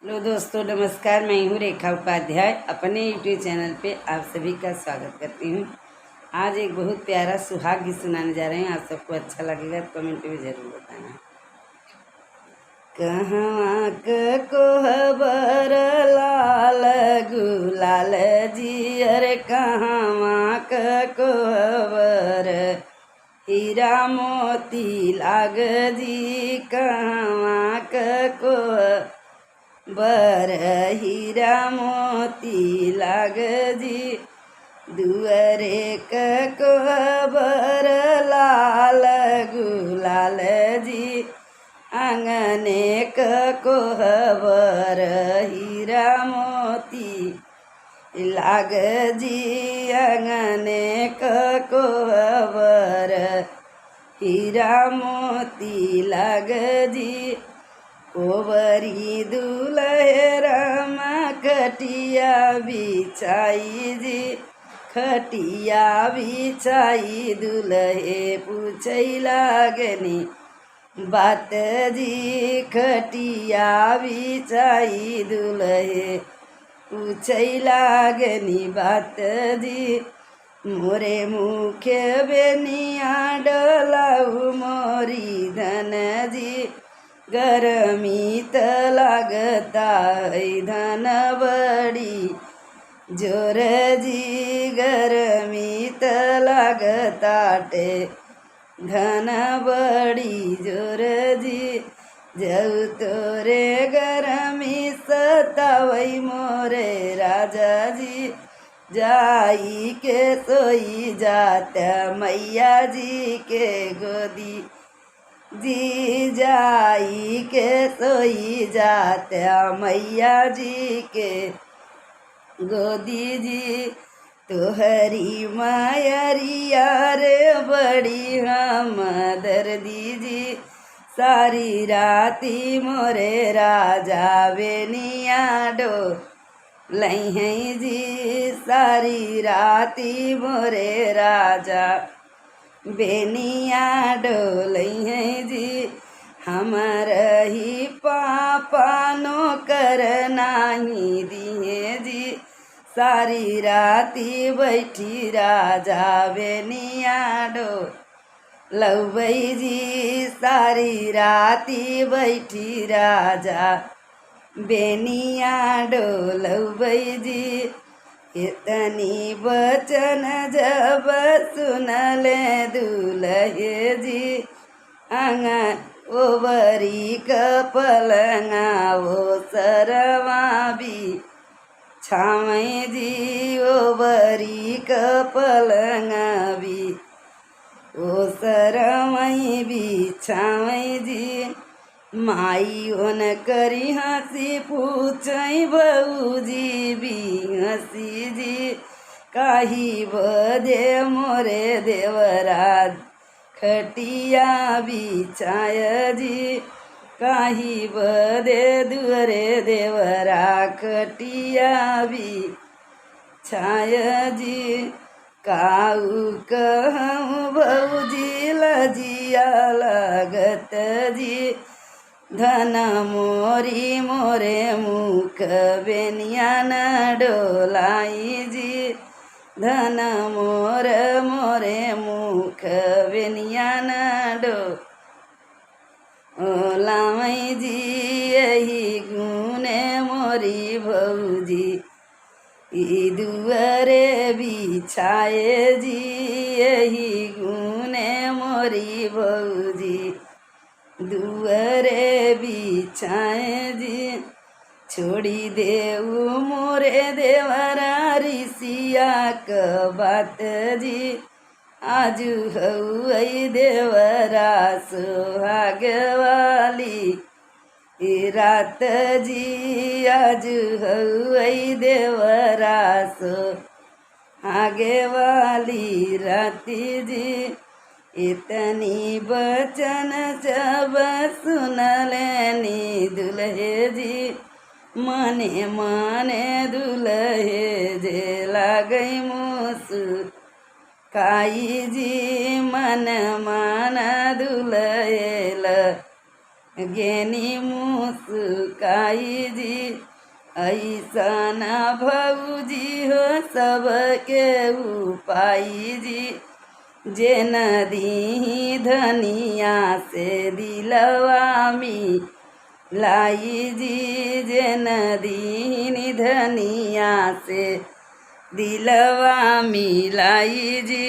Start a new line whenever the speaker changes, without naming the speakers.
Hello दोस्तों, नमस्कार। मैं हूँ रेखा उपाध्याय। अपने यूट्यूब चैनल पे आप सभी का स्वागत करती हूँ। आज एक बहुत प्यारा सुहाग गीत सुनाने जा रहे हैं। आप सबको अच्छा लगेगा तो कमेंट में ज़रूर बताना। कहवा कोहबर लाल गुलाल जी, अरे कहवा कोहबर हीरा मोती लाग जी, कहवा को बर हीरा मोती लाग जी, दुअरे कोहबर लाल गुलाल जी, आंगने कोहबर हीरा मोती लाग जी, आंगने कोहबर हीरा मोती लाग जी, कोवरी दुल्हे रामा खटिया बिछाई जी, खटिया बिछाई दुल्हे पूछै लागनी बात जी, खटिया बिछाई दुल्हे पूछै लागनी बात जी, मोरे मुखे बेनिया डलाऊ मोरी धन जी, गरमी त लागता है धन बड़ी जोर जी, गरमी त लागताटे धन बड़ी जोर जी, जऊ तोरे गरमी सतावई मोरे राजा जी, जाई के सोई जाता मैया जी के गोदी जी, जाई के सोई जाता मैया जी के गोदी जी, तोहरी मायरिया रे बड़ी हम दर्दी जी, सारी राती मोरे राजा बेनिया डो लई हैं जी, सारी राती मोरे राजा बेनिया डोलई हैं जी, हमर ही पापा नो कर नाही दिए जी, सारी राती बैठी राजा बेनिया डो लौबई जी, सारी राती बैठी राजा बेनिया डो लौबई जी, इतनी बचन जब सुनले दुल्हे जी, आंगन ओबरी कपलंगा वो सरवा भी छावई जी, ओबरी कपलंगा भी ओ सरवई भी छावई जी, माई ओन करी हंसी पूछई बऊजी भी हंसी जी, काही बदे मोरे देवराज खटिया बिछाय जी, काही बदे दुअरे देवरा खटिया बिछाय जी, काऊ कहूँ भौजी लजिया लागत जी, धन मोरी मोरे मुख बेनिया न डोलाई जी, धन मोर मोरे मुख बेनिया न डोलाई जी, यही गुने मोरी भौजी ई दुअरे बिछाए जी, यही गुने मोरी भौजी दुअरे बिछाए जी, छोड़ी देऊ मोरे देवरा ऋषिया क बात जी, आजू हई देवरा सुहाग वाली रात जी, आजू हई देवरा सुहागे वाली राती जी, इतनी बचन जब सुनलेनी दुल्हे जी, मने मने दुल्हे जे लागई मुसु काई जी, मन मन दुल्हे गेनी मुस्काई जी ऐसा ना भौजी हो सबके उपाई जी जे नदी धनिया से दिलवा में लाई जी जे नदी धनिया से दिलवा मिलाई जी